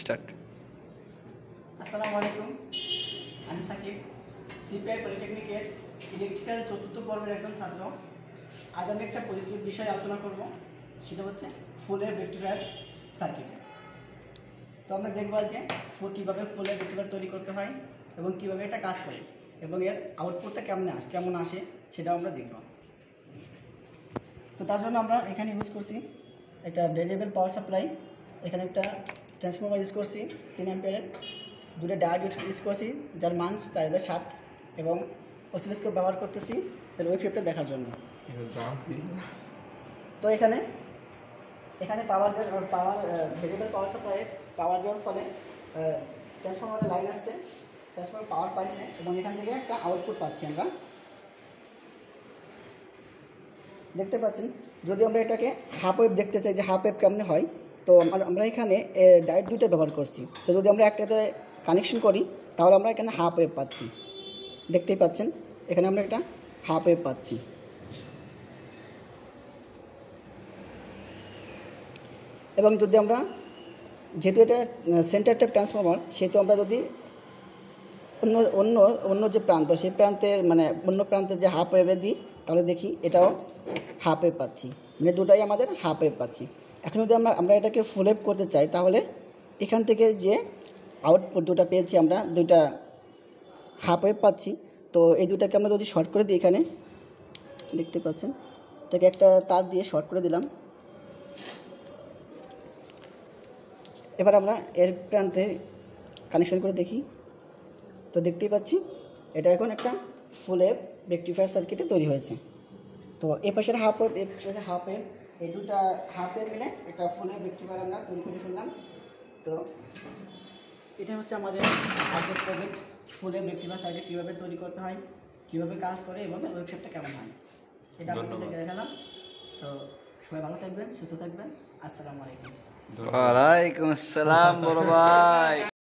Start. আসসালামু আলাইকুম, আমি সাকিব, সিপিআই পলিটেকনিকের ইলেকট্রিক্যাল চতুর্থ পর্বের একজন ছাত্র। আজ আমি একটা বিষয়ে আলোচনা করব, সেটা হচ্ছে ফুলের রেকটিফায়ার সার্কিট। তো আমরা দেখব আজকে কীভাবে ফুলের রেকটিফায়ার তৈরি করতে হয় এবং কীভাবে এটা কাজ করে এবং এর আউটপুটটা কেমন আসে সেটাও আমরা দেখব। তো তার জন্য আমরা এখানে ইউজ করছি একটা ভেরিয়েবল পাওয়ার সাপ্লাই, এখানে একটা ট্রান্সফর্মার ইউজ করছি 3 অ্যাম্পিয়ারের, দুটো ডায়োড ইউজ করছি যার মান 4007 এবং অসিলোস্কোপ ব্যবহার করতেছি এর ওয়েভশেপটা দেখার জন্য। তো এখানে ভেরিয়েবল পাওয়ার সাপ্লাইয়ের পাওয়ার দেওয়ার ফলে ট্রান্সফর্মারের লাইন আসছে, ট্রান্সফর্মার পাওয়ার পাইছে এবং এখান থেকে একটা আউটপুট পাচ্ছি আমরা। দেখতে পাচ্ছেন, যদি আমরা এটাকে হাফ ওয়েভ দেখতে চাই যে হাফ ওয়েভ কেমন হয়, তো আমরা এখানে ডায়োড দুটো ব্যবহার করছি। তো যদি আমরা একটাতে কানেকশন করি তাহলে আমরা এখানে হাফ ওয়েভ পাচ্ছি। দেখতেই পাচ্ছেন এখানে আমরা একটা হাফ ওয়েভ পাচ্ছি। এবং যদি আমরা, যেহেতু এটা সেন্টার ট্যাপ ট্রান্সফর্মার, সেহেতু আমরা যদি অন্য যে প্রান্ত, সেই প্রান্তের অন্য প্রান্তে যে হাফ ওয়েভে দিই তাহলে দেখি এটাও হাফ ওয়েভ পাচ্ছি, দুটাই আমাদের হাফ ওয়েভ পাচ্ছি। এখন যদি আমরা এটাকে ফুল ওয়েভ করতে চাই তাহলে এখান থেকে যে আউটপুট দুটো পেয়েছি, আমরা দুটা হাফ ওয়েভ পাচ্ছি। তো এই দুটাকে আমরা যদি শর্ট করে দিই, এখানে দেখতে পাচ্ছেন এটাকে একটা তার দিয়ে শর্ট করে দিলাম। এবার আমরা এর প্রান্তে কানেকশন করে দেখি, তো দেখতেই পাচ্ছি এটা এখন একটা ফুল ওয়েভ রেকটিফায়ার সার্কিটে তৈরি হয়েছে। তো এই পাশের হাফ ওয়েভ, এই পাশে হাফ ওয়েভ, এই দুটা হাফ ওয়েভ মিলে একটা ফুল ওয়েভ রেকটিফায়ার আমরা তৈরি করে ফেললাম। তো এটা হচ্ছে আমাদের আজকের প্রজেক্ট, ফুল ওয়েভ রেকটিফায়ার সার্কিট কীভাবে তৈরি করতে হয়, কীভাবে কাজ করে এবং ওয়েবসাইটটা কেমন হয়, এটা আপনাদেরকে দেখালাম। তো সবাই ভালো থাকবেন, সুস্থ থাকবেন। আসসালামু আলাইকুম। ওয়ালাইকুম আসসালাম বড় ভাই।